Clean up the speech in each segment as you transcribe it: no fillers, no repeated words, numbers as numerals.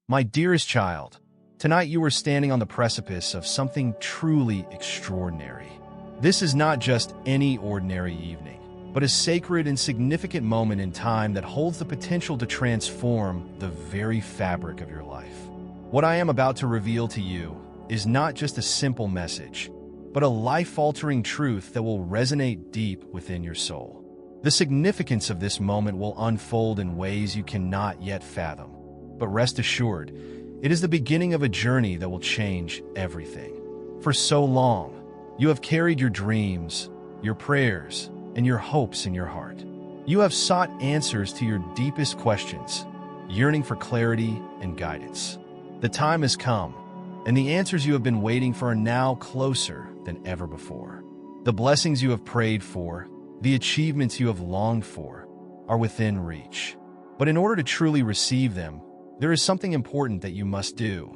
My dearest child, tonight you are standing on the precipice of something truly extraordinary. This is not just any ordinary evening, but a sacred and significant moment in time that holds the potential to transform the very fabric of your life. What I am about to reveal to you is not just a simple message, but a life-altering truth that will resonate deep within your soul. The significance of this moment will unfold in ways you cannot yet fathom, but rest assured, it is the beginning of a journey that will change everything. For so long, you have carried your dreams, your prayers, and your hopes in your heart. You have sought answers to your deepest questions, yearning for clarity and guidance. The time has come, and the answers you have been waiting for are now closer than ever before. The blessings you have prayed for, the achievements you have longed for, are within reach. But in order to truly receive them, there is something important that you must do,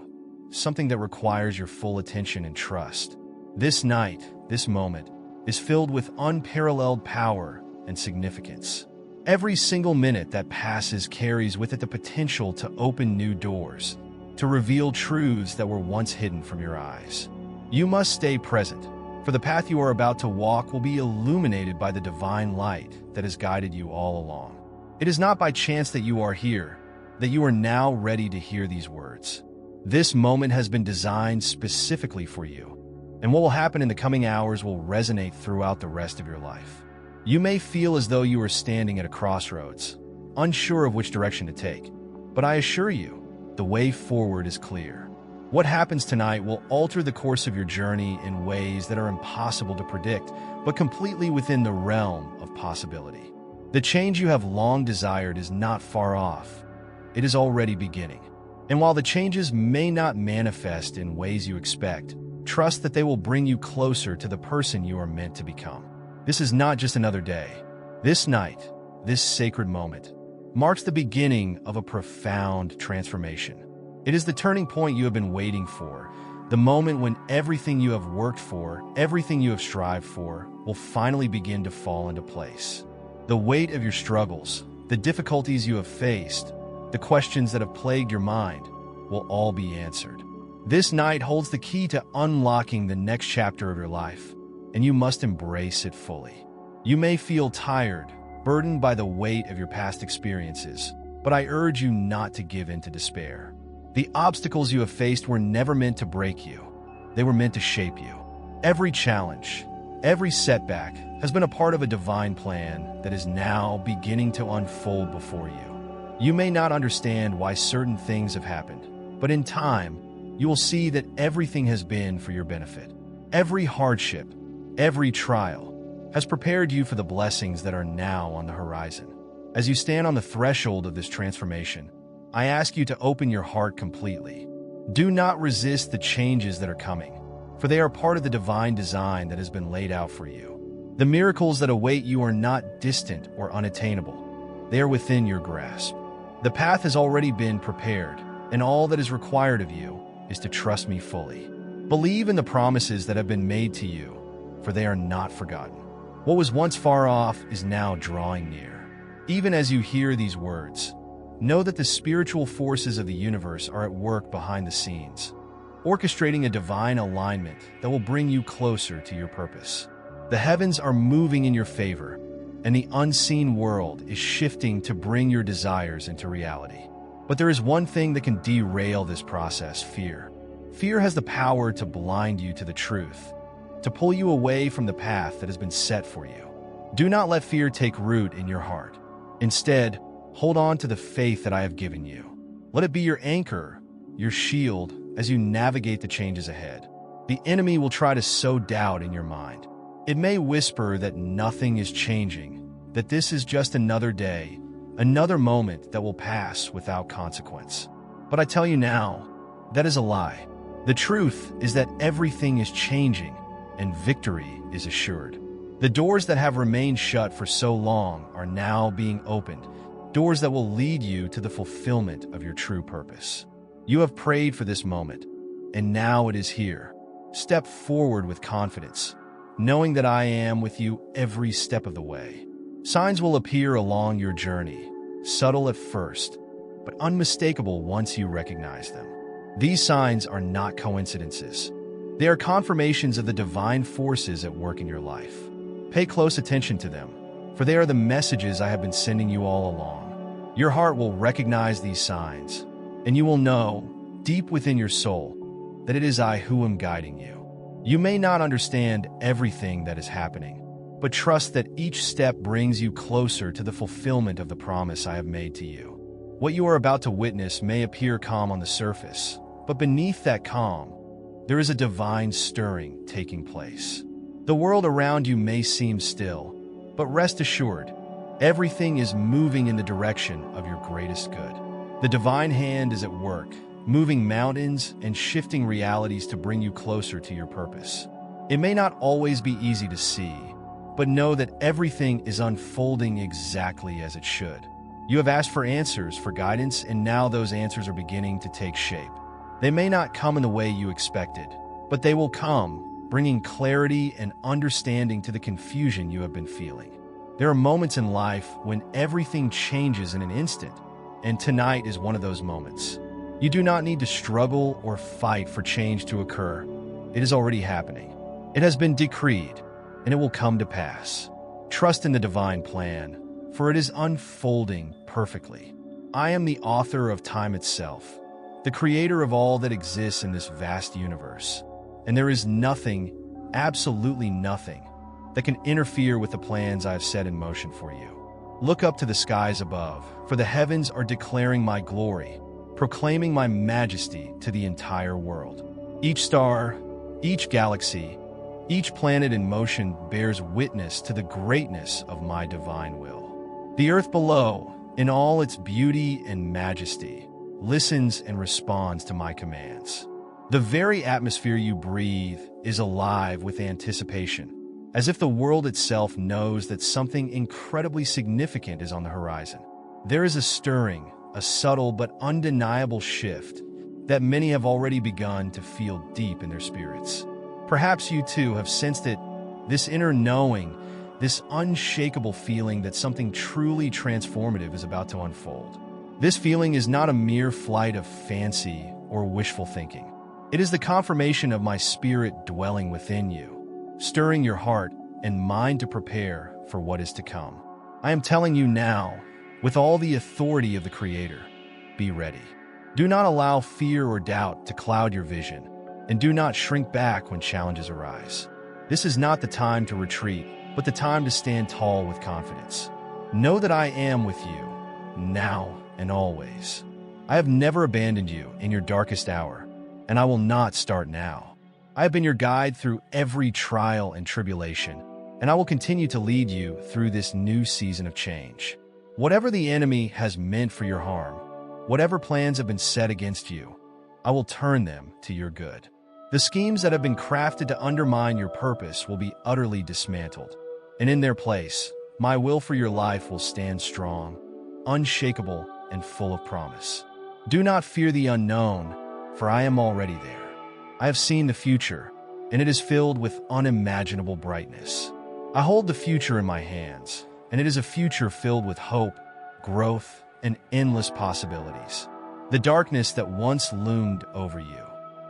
something that requires your full attention and trust. This night, this moment, is filled with unparalleled power and significance. Every single minute that passes carries with it the potential to open new doors, to reveal truths that were once hidden from your eyes. You must stay present, for the path you are about to walk will be illuminated by the divine light that has guided you all along. It is not by chance that you are here, that you are now ready to hear these words. This moment has been designed specifically for you, and what will happen in the coming hours will resonate throughout the rest of your life. You may feel as though you are standing at a crossroads, unsure of which direction to take, but I assure you, the way forward is clear. What happens tonight will alter the course of your journey in ways that are impossible to predict, but completely within the realm of possibility. The change you have long desired is not far off. It is already beginning. And while the changes may not manifest in ways you expect, trust that they will bring you closer to the person you are meant to become. This is not just another day. This night, this sacred moment, marks the beginning of a profound transformation. It is the turning point you have been waiting for, the moment when everything you have worked for, everything you have strived for, will finally begin to fall into place. The weight of your struggles, the difficulties you have faced, the questions that have plagued your mind, will all be answered. This night holds the key to unlocking the next chapter of your life, and you must embrace it fully. You may feel tired, burdened by the weight of your past experiences, but I urge you not to give in to despair. The obstacles you have faced were never meant to break you. They were meant to shape you. Every challenge, every setback has been a part of a divine plan that is now beginning to unfold before you. You may not understand why certain things have happened, but in time, you will see that everything has been for your benefit. Every hardship, every trial, has prepared you for the blessings that are now on the horizon. As you stand on the threshold of this transformation, I ask you to open your heart completely. Do not resist the changes that are coming, for they are part of the divine design that has been laid out for you. The miracles that await you are not distant or unattainable. They are within your grasp. The path has already been prepared, and all that is required of you is to trust me fully. Believe in the promises that have been made to you, for they are not forgotten. What was once far off is now drawing near. Even as you hear these words, know that the spiritual forces of the universe are at work behind the scenes, orchestrating a divine alignment that will bring you closer to your purpose. The heavens are moving in your favor, and the unseen world is shifting to bring your desires into reality. But there is one thing that can derail this process: fear. Fear has the power to blind you to the truth, to pull you away from the path that has been set for you. Do not let fear take root in your heart. Instead, hold on to the faith that I have given you. Let it be your anchor, your shield, as you navigate the changes ahead. The enemy will try to sow doubt in your mind. It may whisper that nothing is changing, that this is just another day, another moment that will pass without consequence. But I tell you now, that is a lie. The truth is that everything is changing, and victory is assured. The doors that have remained shut for so long are now being opened, doors that will lead you to the fulfillment of your true purpose. You have prayed for this moment, and now it is here. Step forward with confidence, knowing that I am with you every step of the way. Signs will appear along your journey, subtle at first, but unmistakable once you recognize them. These signs are not coincidences. They are confirmations of the divine forces at work in your life. Pay close attention to them, for they are the messages I have been sending you all along. Your heart will recognize these signs, and you will know, deep within your soul, that it is I who am guiding you. You may not understand everything that is happening, but trust that each step brings you closer to the fulfillment of the promise I have made to you. What you are about to witness may appear calm on the surface, but beneath that calm, there is a divine stirring taking place. The world around you may seem still, but rest assured, everything is moving in the direction of your greatest good. The divine hand is at work, moving mountains and shifting realities to bring you closer to your purpose. It may not always be easy to see, but know that everything is unfolding exactly as it should. You have asked for answers, for guidance, and now those answers are beginning to take shape. They may not come in the way you expected, but they will come, bringing clarity and understanding to the confusion you have been feeling. There are moments in life when everything changes in an instant, and tonight is one of those moments. You do not need to struggle or fight for change to occur. It is already happening. It has been decreed, and it will come to pass. Trust in the divine plan, for it is unfolding perfectly. I am the author of time itself, the creator of all that exists in this vast universe, and there is nothing, absolutely nothing, that can interfere with the plans I have set in motion for you. Look up to the skies above, for the heavens are declaring my glory, proclaiming my majesty to the entire world. Each star, each galaxy, each planet in motion bears witness to the greatness of my divine will. The earth below, in all its beauty and majesty, listens and responds to my commands. The very atmosphere you breathe is alive with anticipation, as if the world itself knows that something incredibly significant is on the horizon. There is a stirring, a subtle but undeniable shift that many have already begun to feel deep in their spirits. Perhaps you too have sensed it, this inner knowing, this unshakable feeling that something truly transformative is about to unfold. This feeling is not a mere flight of fancy or wishful thinking. It is the confirmation of my spirit dwelling within you, stirring your heart and mind to prepare for what is to come. I am telling you now, with all the authority of the Creator, be ready. Do not allow fear or doubt to cloud your vision, and do not shrink back when challenges arise. This is not the time to retreat, but the time to stand tall with confidence. Know that I am with you, now and always. I have never abandoned you in your darkest hour, and I will not start now. I have been your guide through every trial and tribulation, and I will continue to lead you through this new season of change. Whatever the enemy has meant for your harm, whatever plans have been set against you, I will turn them to your good. The schemes that have been crafted to undermine your purpose will be utterly dismantled, and in their place, my will for your life will stand strong, unshakable, and full of promise. Do not fear the unknown, for I am already there. I have seen the future, and it is filled with unimaginable brightness. I hold the future in my hands, and it is a future filled with hope, growth, and endless possibilities. The darkness that once loomed over you,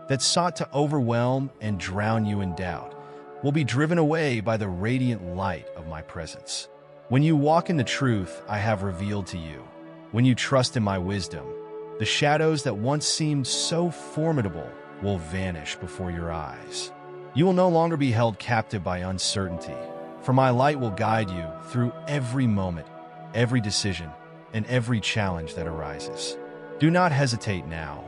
that sought to overwhelm and drown you in doubt, will be driven away by the radiant light of my presence. When you walk in the truth I have revealed to you, when you trust in my wisdom, the shadows that once seemed so formidable will vanish before your eyes. You will no longer be held captive by uncertainty, for my light will guide you through every moment, every decision, and every challenge that arises. Do not hesitate now.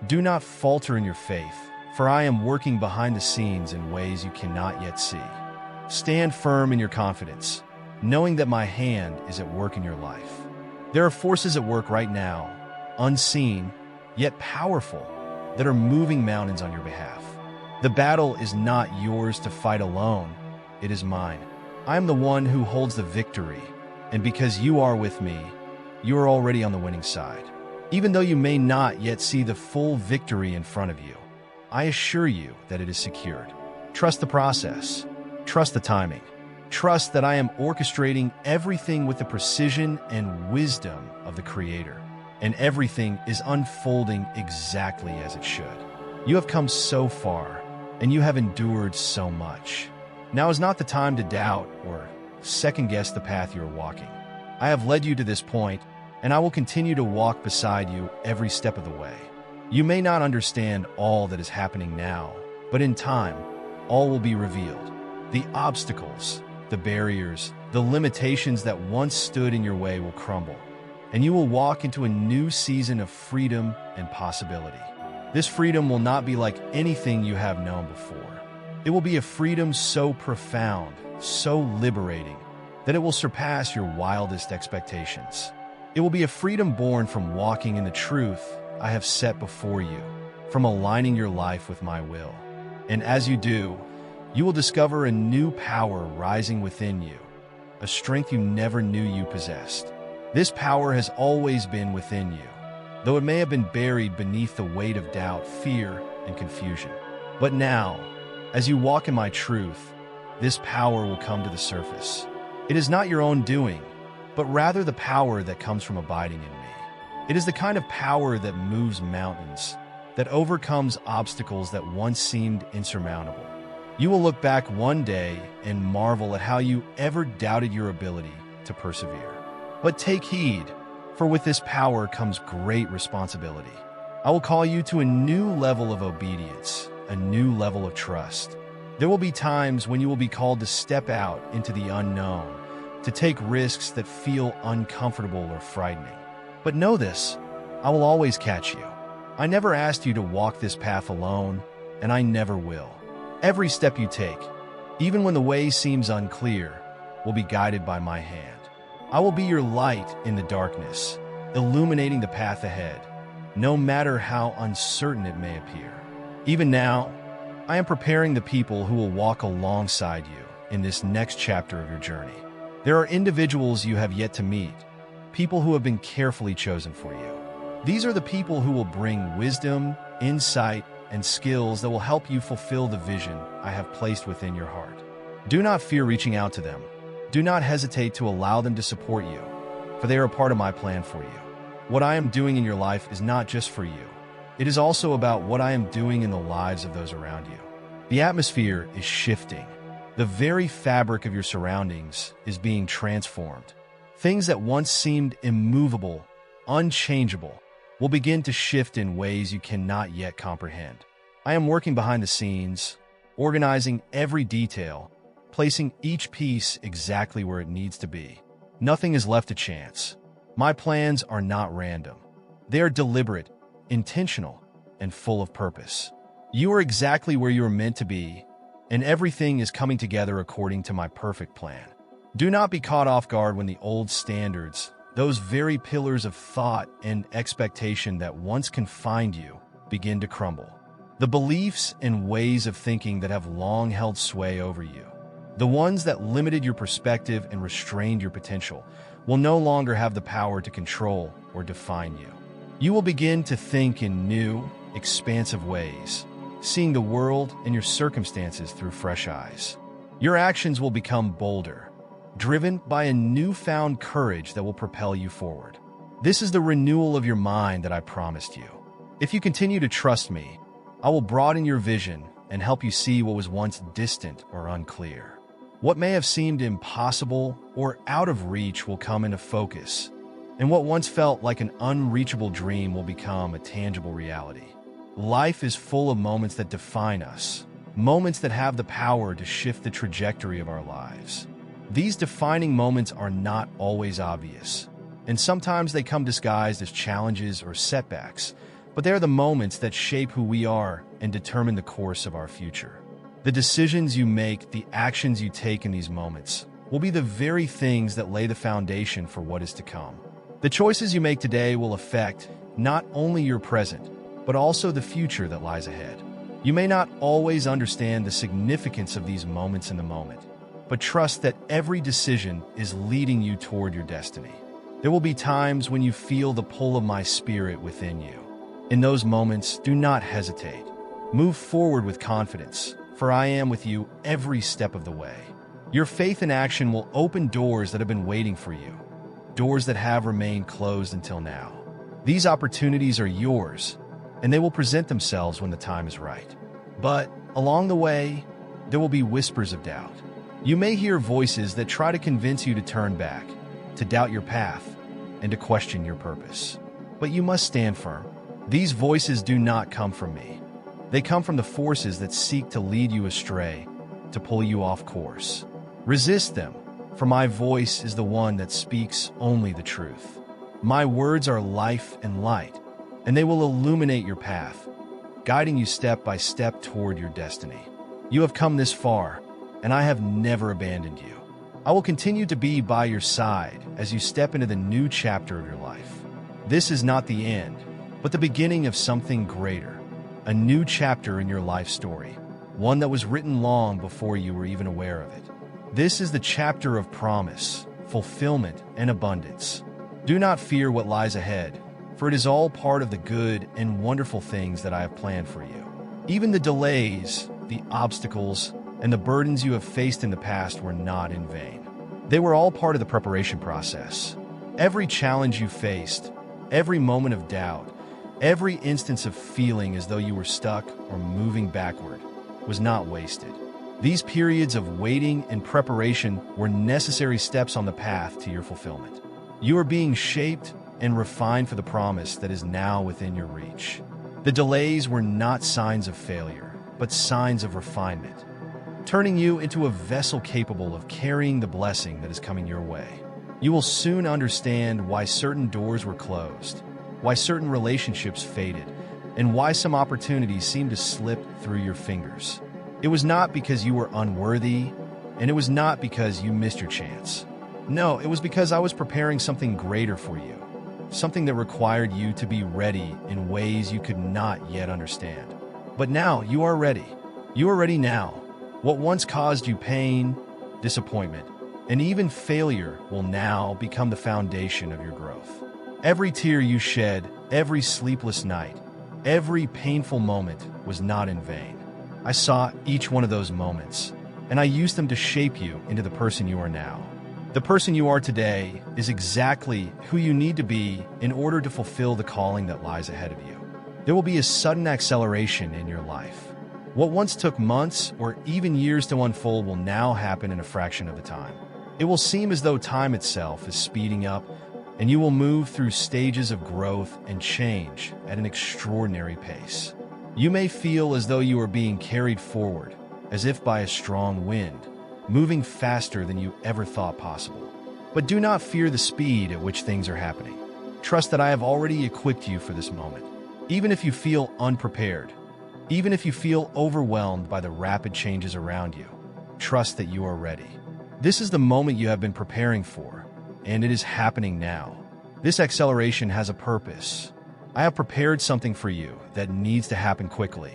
Do not falter in your faith, for I am working behind the scenes in ways you cannot yet see. Stand firm in your confidence, knowing that my hand is at work in your life. There are forces at work right now, unseen, yet powerful, that are moving mountains on your behalf. The battle is not yours to fight alone, it is mine. I am the one who holds the victory, and because you are with me, you are already on the winning side. Even though you may not yet see the full victory in front of you, I assure you that it is secured. Trust the process. Trust the timing. Trust that I am orchestrating everything with the precision and wisdom of the Creator. and everything is unfolding exactly as it should. You have come so far, and you have endured so much. Now is not the time to doubt or second-guess the path you are walking. I have led you to this point, and I will continue to walk beside you every step of the way. You may not understand all that is happening now, but in time, all will be revealed. The obstacles, the barriers, the limitations that once stood in your way will crumble, and you will walk into a new season of freedom and possibility. This freedom will not be like anything you have known before. It will be a freedom so profound, so liberating, that it will surpass your wildest expectations. It will be a freedom born from walking in the truth I have set before you, from aligning your life with my will. And as you do, you will discover a new power rising within you, a strength you never knew you possessed. This power has always been within you, though it may have been buried beneath the weight of doubt, fear, and confusion. But now, as you walk in my truth, this power will come to the surface. It is not your own doing, but rather the power that comes from abiding in me. It is the kind of power that moves mountains, that overcomes obstacles that once seemed insurmountable. You will look back one day and marvel at how you ever doubted your ability to persevere. But take heed, for with this power comes great responsibility. I will call you to a new level of obedience, a new level of trust. There will be times when you will be called to step out into the unknown, to take risks that feel uncomfortable or frightening. But know this, I will always catch you. I never asked you to walk this path alone, and I never will. Every step you take, even when the way seems unclear, will be guided by my hand. I will be your light in the darkness, illuminating the path ahead, no matter how uncertain it may appear. Even now, I am preparing the people who will walk alongside you in this next chapter of your journey. There are individuals you have yet to meet, people who have been carefully chosen for you. These are the people who will bring wisdom, insight, and skills that will help you fulfill the vision I have placed within your heart. Do not fear reaching out to them. Do not hesitate to allow them to support you, for they are a part of my plan for you. What I am doing in your life is not just for you. It is also about what I am doing in the lives of those around you. The atmosphere is shifting. The very fabric of your surroundings is being transformed. Things that once seemed immovable, unchangeable, will begin to shift in ways you cannot yet comprehend. I am working behind the scenes, organizing every detail, placing each piece exactly where it needs to be. Nothing is left to chance. My plans are not random. They are deliberate, intentional, and full of purpose. You are exactly where you are meant to be, and everything is coming together according to my perfect plan. Do not be caught off guard when the old standards, those very pillars of thought and expectation that once confined you, begin to crumble. The beliefs and ways of thinking that have long held sway over you, the ones that limited your perspective and restrained your potential, will no longer have the power to control or define you. You will begin to think in new, expansive ways, seeing the world and your circumstances through fresh eyes. Your actions will become bolder, driven by a newfound courage that will propel you forward. This is the renewal of your mind that I promised you. If you continue to trust me, I will broaden your vision and help you see what was once distant or unclear. What may have seemed impossible or out of reach will come into focus, and what once felt like an unreachable dream will become a tangible reality. Life is full of moments that define us, moments that have the power to shift the trajectory of our lives. These defining moments are not always obvious, and sometimes they come disguised as challenges or setbacks, but they are the moments that shape who we are and determine the course of our future. The decisions you make, the actions you take in these moments, will be the very things that lay the foundation for what is to come. The choices you make today will affect not only your present, but also the future that lies ahead. You may not always understand the significance of these moments in the moment, but trust that every decision is leading you toward your destiny. There will be times when you feel the pull of my spirit within you. In those moments, do not hesitate. Move forward with confidence, for I am with you every step of the way. Your faith and action will open doors that have been waiting for you, doors that have remained closed until now. These opportunities are yours, and they will present themselves when the time is right. But along the way, there will be whispers of doubt. You may hear voices that try to convince you to turn back, to doubt your path, and to question your purpose. But you must stand firm. These voices do not come from me. They come from the forces that seek to lead you astray, to pull you off course. Resist them, for my voice is the one that speaks only the truth. My words are life and light, and they will illuminate your path, guiding you step by step toward your destiny. You have come this far, and I have never abandoned you. I will continue to be by your side as you step into the new chapter of your life. This is not the end, but the beginning of something greater, a new chapter in your life story, one that was written long before you were even aware of it. This is the chapter of promise, fulfillment, and abundance. Do not fear what lies ahead, for it is all part of the good and wonderful things that I have planned for you. Even the delays, the obstacles, and the burdens you have faced in the past were not in vain. They were all part of the preparation process. Every challenge you faced, every moment of doubt, every instance of feeling as though you were stuck or moving backward was not wasted. These periods of waiting and preparation were necessary steps on the path to your fulfillment. You are being shaped and refined for the promise that is now within your reach. The delays were not signs of failure, but signs of refinement, turning you into a vessel capable of carrying the blessing that is coming your way. You will soon understand why certain doors were closed, why certain relationships faded, and why some opportunities seemed to slip through your fingers. It was not because you were unworthy, and it was not because you missed your chance. No, it was because I was preparing something greater for you, something that required you to be ready in ways you could not yet understand. But now you are ready. You are ready now. What once caused you pain, disappointment, and even failure will now become the foundation of your growth. Every tear you shed, every sleepless night, every painful moment was not in vain. I saw each one of those moments, and I used them to shape you into the person you are now. The person you are today is exactly who you need to be in order to fulfill the calling that lies ahead of you. There will be a sudden acceleration in your life. What once took months or even years to unfold will now happen in a fraction of the time. It will seem as though time itself is speeding up, and you will move through stages of growth and change at an extraordinary pace. You may feel as though you are being carried forward, as if by a strong wind, moving faster than you ever thought possible. But do not fear the speed at which things are happening. Trust that I have already equipped you for this moment. Even if you feel unprepared, even if you feel overwhelmed by the rapid changes around you, trust that you are ready. This is the moment you have been preparing for, and it is happening now. This acceleration has a purpose. I have prepared something for you that needs to happen quickly.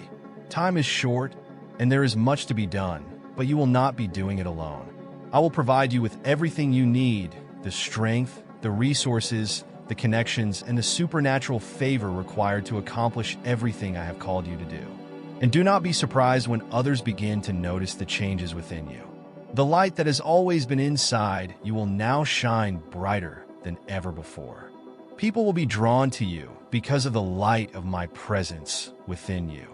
Time is short, and there is much to be done, but you will not be doing it alone. I will provide you with everything you need, the strength, the resources, the connections, and the supernatural favor required to accomplish everything I have called you to do. And do not be surprised when others begin to notice the changes within you. The light that has always been inside you will now shine brighter than ever before. People will be drawn to you because of the light of my presence within you.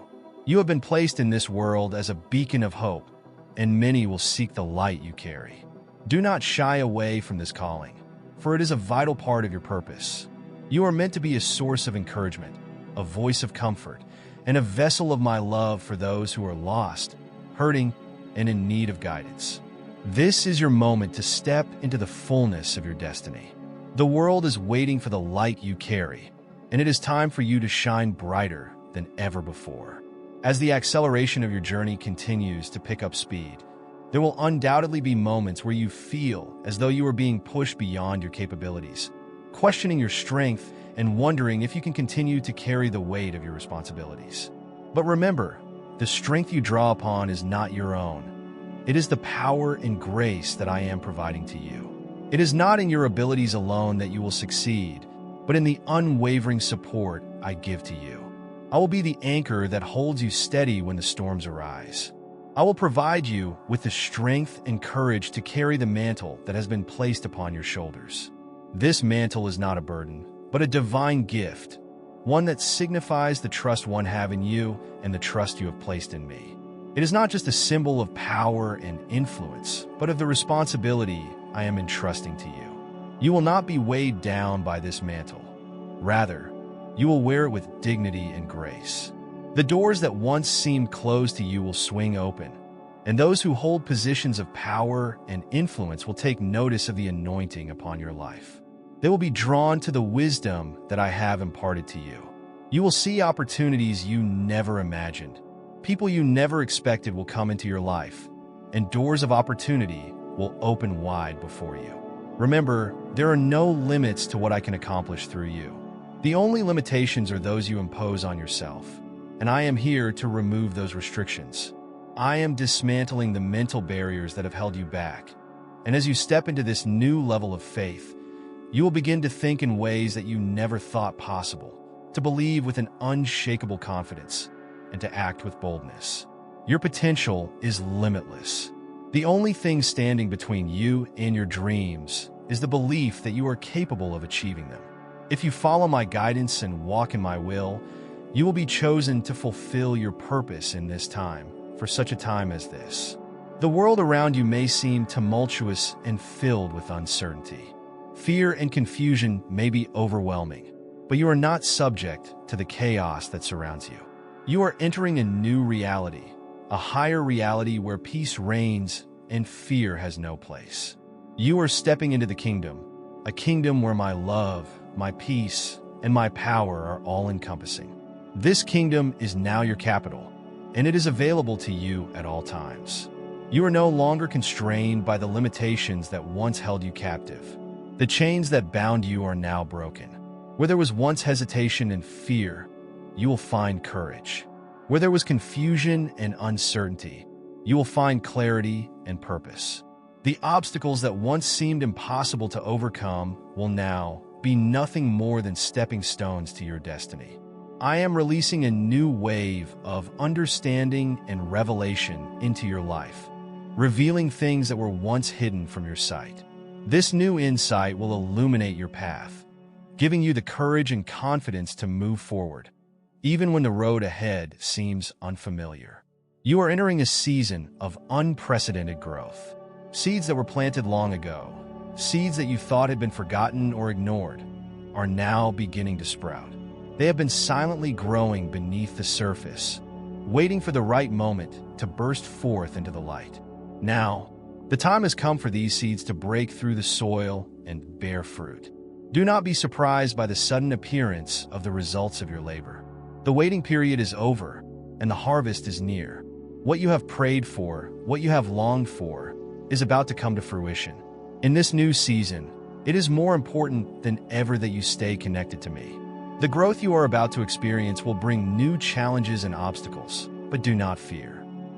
You have been placed in this world as a beacon of hope, and many will seek the light you carry. Do not shy away from this calling, for it is a vital part of your purpose. You are meant to be a source of encouragement, a voice of comfort, and a vessel of my love for those who are lost, hurting, and in need of guidance. This is your moment to step into the fullness of your destiny. The world is waiting for the light you carry, and it is time for you to shine brighter than ever before. As the acceleration of your journey continues to pick up speed, there will undoubtedly be moments where you feel as though you are being pushed beyond your capabilities, questioning your strength and wondering if you can continue to carry the weight of your responsibilities. But remember, the strength you draw upon is not your own. It is the power and grace that I am providing to you. It is not in your abilities alone that you will succeed, but in the unwavering support I give to you. I will be the anchor that holds you steady when the storms arise. I will provide you with the strength and courage to carry the mantle that has been placed upon your shoulders. This mantle is not a burden, but a divine gift, one that signifies the trust one have in you and the trust you have placed in me. It is not just a symbol of power and influence, but of the responsibility I am entrusting to you. You will not be weighed down by this mantle. Rather, you will wear it with dignity and grace. The doors that once seemed closed to you will swing open, and those who hold positions of power and influence will take notice of the anointing upon your life. They will be drawn to the wisdom that I have imparted to you. You will see opportunities you never imagined. People you never expected will come into your life, and doors of opportunity will open wide before you. Remember, there are no limits to what I can accomplish through you. The only limitations are those you impose on yourself, and I am here to remove those restrictions. I am dismantling the mental barriers that have held you back, and as you step into this new level of faith, you will begin to think in ways that you never thought possible, to believe with an unshakable confidence, and to act with boldness. Your potential is limitless. The only thing standing between you and your dreams is the belief that you are capable of achieving them. If you follow my guidance and walk in my will, you will be chosen to fulfill your purpose in this time, for such a time as this. The world around you may seem tumultuous and filled with uncertainty. Fear and confusion may be overwhelming, but you are not subject to the chaos that surrounds you. You are entering a new reality, a higher reality where peace reigns and fear has no place. You are stepping into the kingdom, a kingdom where my love, my peace, and my power are all-encompassing. This kingdom is now your capital, and it is available to you at all times. You are no longer constrained by the limitations that once held you captive. The chains that bound you are now broken. Where there was once hesitation and fear, you will find courage. Where there was confusion and uncertainty, you will find clarity and purpose. The obstacles that once seemed impossible to overcome will now be nothing more than stepping stones to your destiny. I am releasing a new wave of understanding and revelation into your life, revealing things that were once hidden from your sight. This new insight will illuminate your path, giving you the courage and confidence to move forward, even when the road ahead seems unfamiliar. You are entering a season of unprecedented growth. Seeds that were planted long ago, seeds that you thought had been forgotten or ignored, are now beginning to sprout. They have been silently growing beneath the surface, waiting for the right moment to burst forth into the light. Now, the time has come for these seeds to break through the soil and bear fruit. Do not be surprised by the sudden appearance of the results of your labor. The waiting period is over, and the harvest is near. What you have prayed for, what you have longed for, is about to come to fruition. In this new season, it is more important than ever that you stay connected to me. The growth you are about to experience will bring new challenges and obstacles, but do not fear.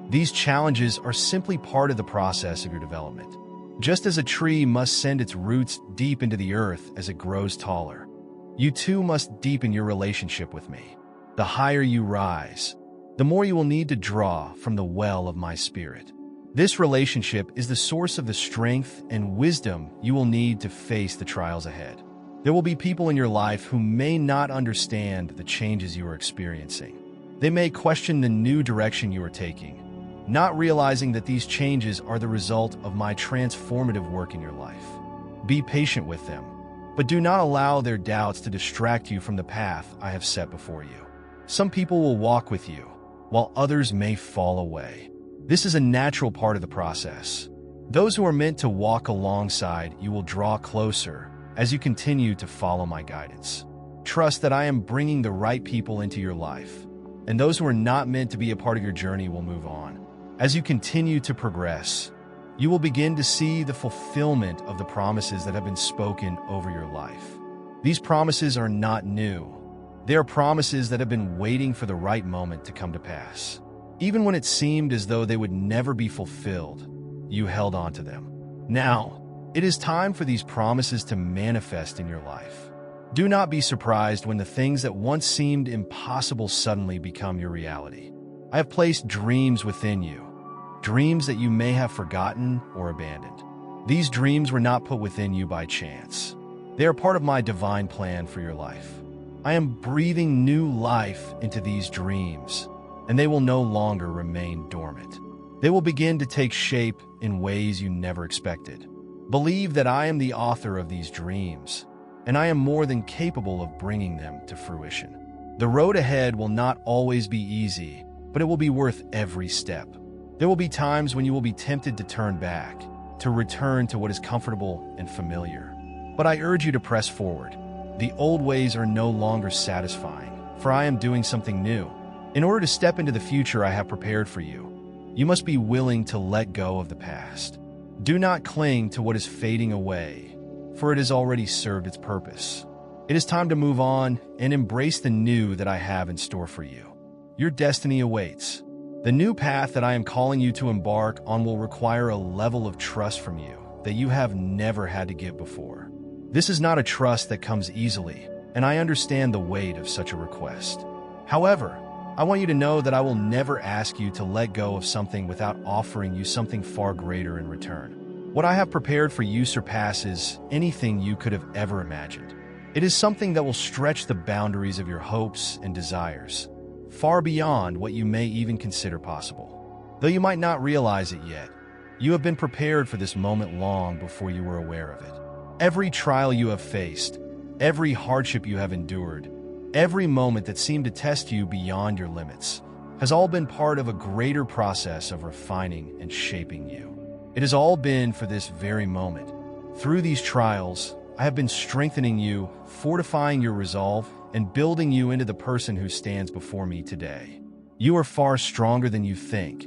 These challenges are simply part of the process of your development. Just as a tree must send its roots deep into the earth as it grows taller, you too must deepen your relationship with me. The higher you rise, the more you will need to draw from the well of my spirit. This relationship is the source of the strength and wisdom you will need to face the trials ahead. There will be people in your life who may not understand the changes you are experiencing. They may question the new direction you are taking, not realizing that these changes are the result of my transformative work in your life. Be patient with them, but do not allow their doubts to distract you from the path I have set before you. Some people will walk with you, while others may fall away. This is a natural part of the process. Those who are meant to walk alongside you will draw closer as you continue to follow my guidance. Trust that I am bringing the right people into your life, and those who are not meant to be a part of your journey will move on. As you continue to progress, you will begin to see the fulfillment of the promises that have been spoken over your life. These promises are not new. They are promises that have been waiting for the right moment to come to pass. Even when it seemed as though they would never be fulfilled, you held on to them. Now, it is time for these promises to manifest in your life. Do not be surprised when the things that once seemed impossible suddenly become your reality. I have placed dreams within you, dreams that you may have forgotten or abandoned. These dreams were not put within you by chance. They are part of my divine plan for your life. I am breathing new life into these dreams, and they will no longer remain dormant. They will begin to take shape in ways you never expected. Believe that I am the author of these dreams, and I am more than capable of bringing them to fruition. The road ahead will not always be easy, but it will be worth every step. There will be times when you will be tempted to turn back, to return to what is comfortable and familiar. But I urge you to press forward. The old ways are no longer satisfying, for I am doing something new. In order to step into the future I have prepared for you, you must be willing to let go of the past. Do not cling to what is fading away, for it has already served its purpose. It is time to move on and embrace the new that I have in store for you. Your destiny awaits. The new path that I am calling you to embark on will require a level of trust from you that you have never had to give before. This is not a trust that comes easily, and I understand the weight of such a request. However, I want you to know that I will never ask you to let go of something without offering you something far greater in return. What I have prepared for you surpasses anything you could have ever imagined. It is something that will stretch the boundaries of your hopes and desires, far beyond what you may even consider possible. Though you might not realize it yet, you have been prepared for this moment long before you were aware of it. Every trial you have faced, every hardship you have endured, every moment that seemed to test you beyond your limits, has all been part of a greater process of refining and shaping you. It has all been for this very moment. Through these trials, I have been strengthening you, fortifying your resolve, and building you into the person who stands before me today. You are far stronger than you think,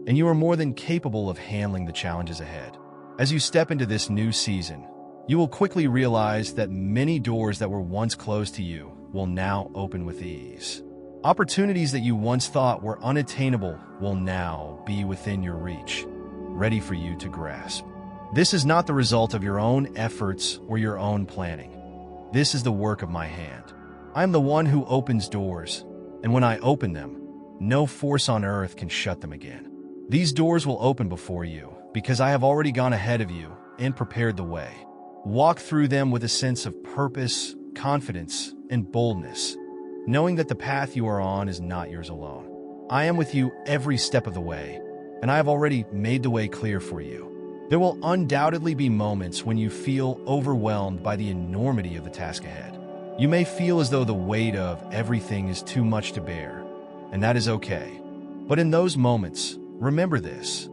and you are more than capable of handling the challenges ahead. As you step into this new season, you will quickly realize that many doors that were once closed to you will now open with ease. Opportunities that you once thought were unattainable will now be within your reach, ready for you to grasp. This is not the result of your own efforts or your own planning. This is the work of my hand. I am the one who opens doors, and when I open them, no force on earth can shut them again. These doors will open before you because I have already gone ahead of you and prepared the way. Walk through them with a sense of purpose, confidence, and boldness, knowing that the path you are on is not yours alone. I am with you every step of the way, and I have already made the way clear for you. There will undoubtedly be moments when you feel overwhelmed by the enormity of the task ahead. You may feel as though the weight of everything is too much to bear, and that is okay. But in those moments, remember this: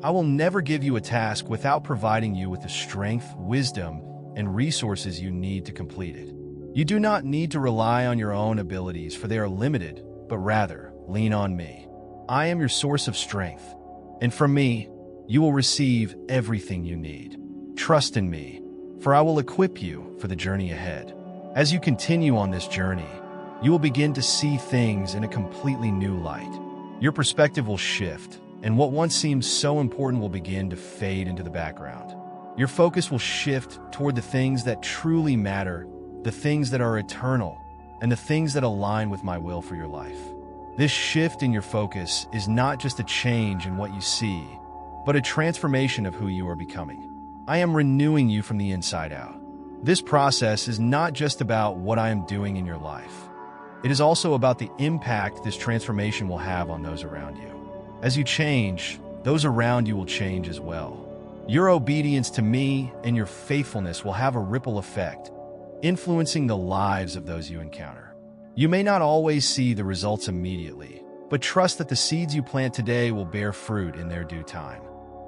I will never give you a task without providing you with the strength, wisdom, and resources you need to complete it. You do not need to rely on your own abilities, for they are limited, but rather lean on me. I am your source of strength, and from me, you will receive everything you need. Trust in me, for I will equip you for the journey ahead. As you continue on this journey, you will begin to see things in a completely new light. Your perspective will shift, and what once seemed so important will begin to fade into the background. Your focus will shift toward the things that truly matter, the things that are eternal, and the things that align with my will for your life. This shift in your focus is not just a change in what you see, but a transformation of who you are becoming. I am renewing you from the inside out. This process is not just about what I am doing in your life. It is also about the impact this transformation will have on those around you. As you change, those around you will change as well. Your obedience to me and your faithfulness will have a ripple effect, influencing the lives of those you encounter. You may not always see the results immediately, but trust that the seeds you plant today will bear fruit in their due time.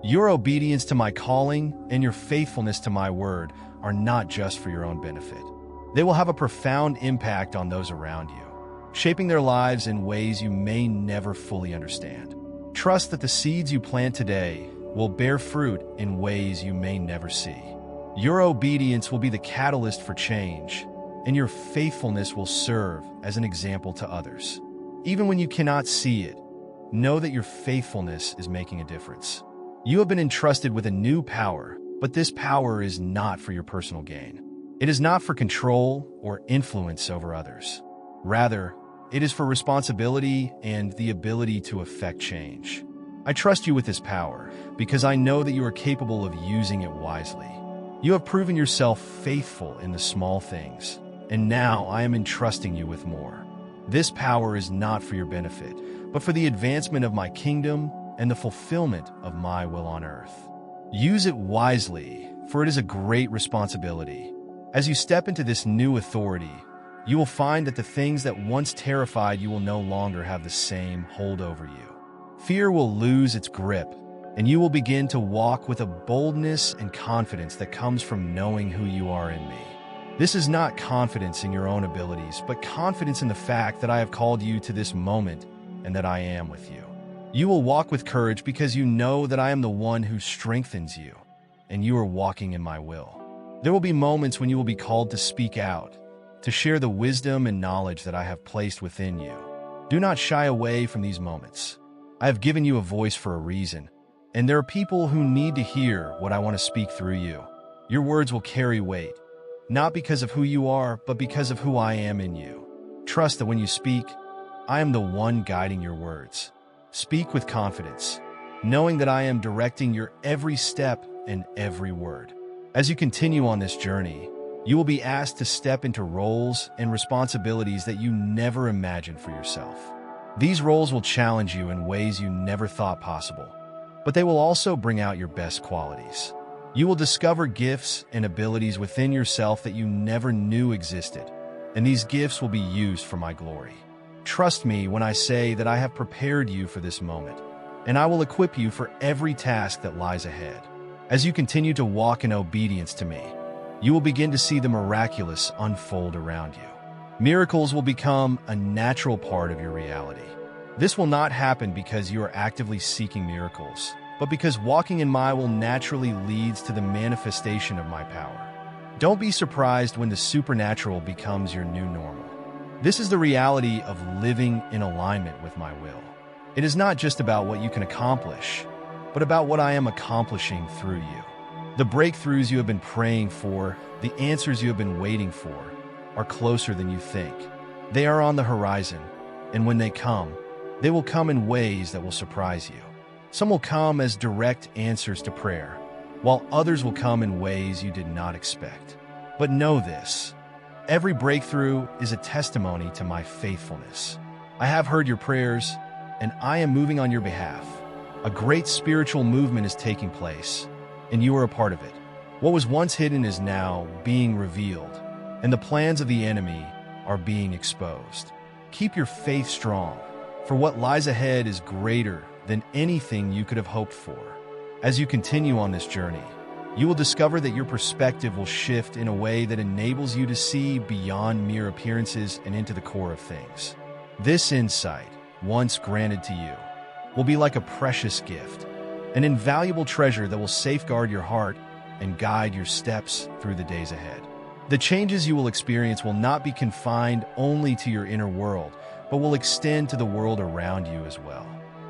Your obedience to my calling and your faithfulness to my word are not just for your own benefit. They will have a profound impact on those around you, shaping their lives in ways you may never fully understand. Trust that the seeds you plant today will bear fruit in ways you may never see. Your obedience will be the catalyst for change, and your faithfulness will serve as an example to others. Even when you cannot see it, know that your faithfulness is making a difference. You have been entrusted with a new power, but this power is not for your personal gain. It is not for control or influence over others. Rather, it is for responsibility and the ability to affect change. I trust you with this power because I know that you are capable of using it wisely. You have proven yourself faithful in the small things, and now I am entrusting you with more. This power is not for your benefit, but for the advancement of my kingdom and the fulfillment of my will on earth. Use it wisely, for it is a great responsibility. As you step into this new authority, you will find that the things that once terrified you will no longer have the same hold over you. Fear will lose its grip, and you will begin to walk with a boldness and confidence that comes from knowing who you are in me. This is not confidence in your own abilities, but confidence in the fact that I have called you to this moment and that I am with you. You will walk with courage because you know that I am the one who strengthens you, and you are walking in my will. There will be moments when you will be called to speak out, to share the wisdom and knowledge that I have placed within you. Do not shy away from these moments. I have given you a voice for a reason, and there are people who need to hear what I want to speak through you. Your words will carry weight, not because of who you are, but because of who I am in you. Trust that when you speak, I am the one guiding your words. Speak with confidence, knowing that I am directing your every step and every word. As you continue on this journey, you will be asked to step into roles and responsibilities that you never imagined for yourself. These roles will challenge you in ways you never thought possible, but they will also bring out your best qualities. You will discover gifts and abilities within yourself that you never knew existed, and these gifts will be used for my glory. Trust me when I say that I have prepared you for this moment, and I will equip you for every task that lies ahead. As you continue to walk in obedience to me, you will begin to see the miraculous unfold around you. Miracles will become a natural part of your reality. This will not happen because you are actively seeking miracles, but because walking in my will naturally leads to the manifestation of my power. Don't be surprised when the supernatural becomes your new normal. This is the reality of living in alignment with my will. It is not just about what you can accomplish, but about what I am accomplishing through you. The breakthroughs you have been praying for, the answers you have been waiting for, are closer than you think. They are on the horizon, and when they come, they will come in ways that will surprise you. Some will come as direct answers to prayer, while others will come in ways you did not expect. But know this, every breakthrough is a testimony to my faithfulness. I have heard your prayers, and I am moving on your behalf. A great spiritual movement is taking place, and you are a part of it. What was once hidden is now being revealed, and the plans of the enemy are being exposed. Keep your faith strong, for what lies ahead is greater than anything you could have hoped for. As you continue on this journey, you will discover that your perspective will shift in a way that enables you to see beyond mere appearances and into the core of things. This insight, once granted to you, will be like a precious gift, an invaluable treasure that will safeguard your heart and guide your steps through the days ahead. The changes you will experience will not be confined only to your inner world, but will extend to the world around you as well.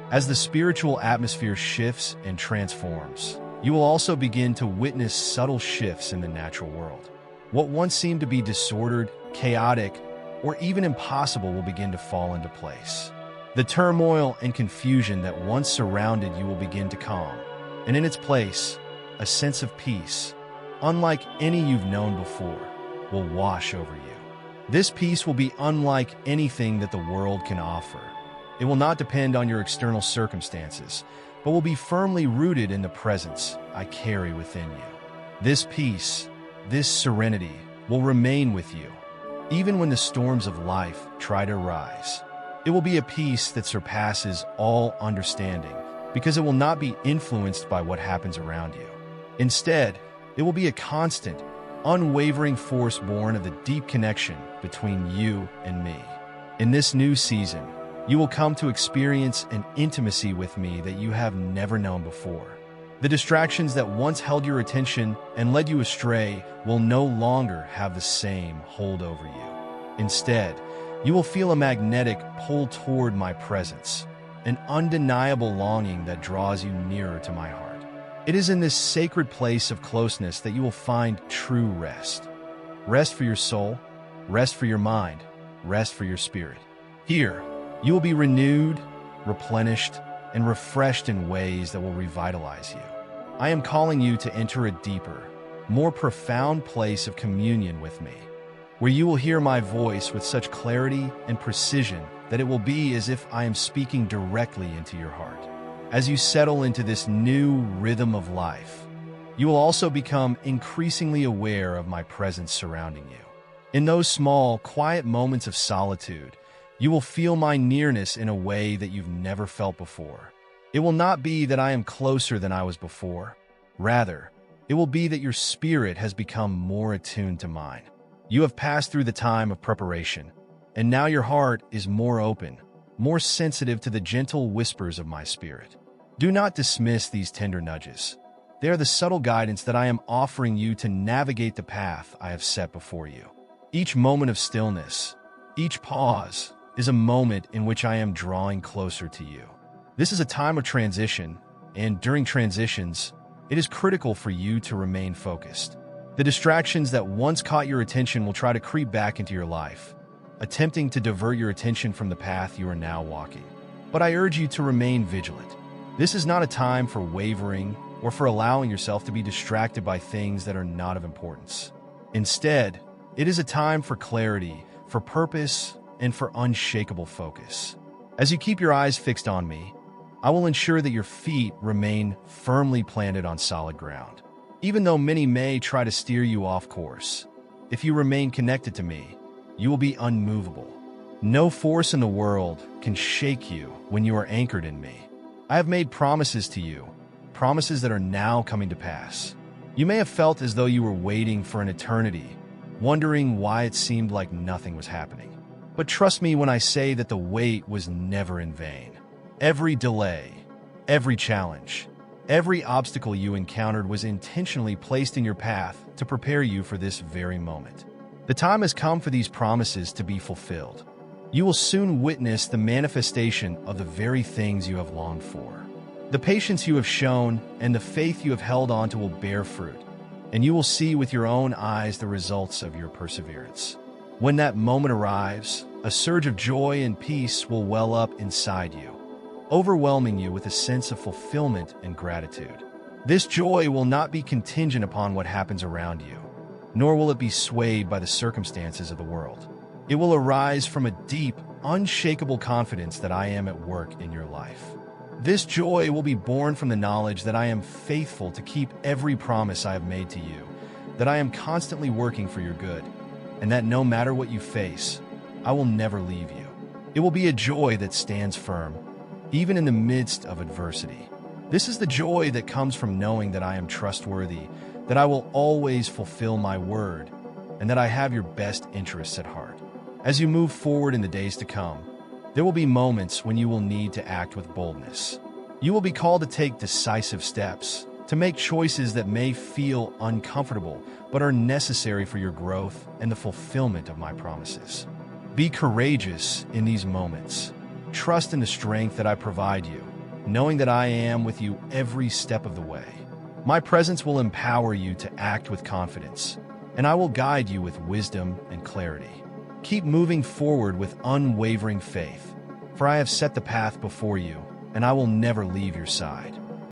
As the spiritual atmosphere shifts and transforms, you will also begin to witness subtle shifts in the natural world. What once seemed to be disordered, chaotic, or even impossible will begin to fall into place. The turmoil and confusion that once surrounded you will begin to calm, and in its place, a sense of peace, unlike any you've known before, will wash over you. This peace will be unlike anything that the world can offer. It will not depend on your external circumstances, but will be firmly rooted in the presence I carry within you. This peace, this serenity, will remain with you, even when the storms of life try to rise. It will be a peace that surpasses all understanding, because it will not be influenced by what happens around you. Instead, it will be a constant, unwavering force born of the deep connection between you and me. In this new season, you will come to experience an intimacy with me that you have never known before. The distractions that once held your attention and led you astray will no longer have the same hold over you. Instead, you will feel a magnetic pull toward my presence, an undeniable longing that draws you nearer to my heart. It is in this sacred place of closeness that you will find true rest. Rest for your soul, rest for your mind, rest for your spirit. Here, you will be renewed, replenished, and refreshed in ways that will revitalize you. I am calling you to enter a deeper, more profound place of communion with me, where you will hear my voice with such clarity and precision that it will be as if I am speaking directly into your heart. As you settle into this new rhythm of life, you will also become increasingly aware of my presence surrounding you. In those small, quiet moments of solitude, you will feel my nearness in a way that you've never felt before. It will not be that I am closer than I was before. Rather, it will be that your spirit has become more attuned to mine. You have passed through the time of preparation, and now your heart is more open, more sensitive to the gentle whispers of my spirit. Do not dismiss these tender nudges. They are the subtle guidance that I am offering you to navigate the path I have set before you. Each moment of stillness, each pause, is a moment in which I am drawing closer to you. This is a time of transition, and during transitions, it is critical for you to remain focused. The distractions that once caught your attention will try to creep back into your life, attempting to divert your attention from the path you are now walking. But I urge you to remain vigilant. This is not a time for wavering or for allowing yourself to be distracted by things that are not of importance. Instead, it is a time for clarity, for purpose, and for unshakable focus. As you keep your eyes fixed on me, I will ensure that your feet remain firmly planted on solid ground. Even though many may try to steer you off course, if you remain connected to me, you will be unmovable. No force in the world can shake you when you are anchored in me. I have made promises to you, promises that are now coming to pass. You may have felt as though you were waiting for an eternity, wondering why it seemed like nothing was happening. But trust me when I say that the wait was never in vain. Every delay, every challenge, every obstacle you encountered was intentionally placed in your path to prepare you for this very moment. The time has come for these promises to be fulfilled. You will soon witness the manifestation of the very things you have longed for. The patience you have shown and the faith you have held on to will bear fruit, and you will see with your own eyes the results of your perseverance. When that moment arrives, a surge of joy and peace will well up inside you, overwhelming you with a sense of fulfillment and gratitude. This joy will not be contingent upon what happens around you, nor will it be swayed by the circumstances of the world. It will arise from a deep, unshakable confidence that I am at work in your life. This joy will be born from the knowledge that I am faithful to keep every promise I have made to you, that I am constantly working for your good, and that no matter what you face, I will never leave you. It will be a joy that stands firm, even in the midst of adversity. This is the joy that comes from knowing that I am trustworthy, that I will always fulfill my word, and that I have your best interests at heart. As you move forward in the days to come, there will be moments when you will need to act with boldness. You will be called to take decisive steps, to make choices that may feel uncomfortable, but are necessary for your growth and the fulfillment of my promises. Be courageous in these moments. Trust in the strength that I provide you, knowing that I am with you every step of the way. My presence will empower you to act with confidence, and I will guide you with wisdom and clarity. Keep moving forward with unwavering faith, for I have set the path before you, and I will never leave your side.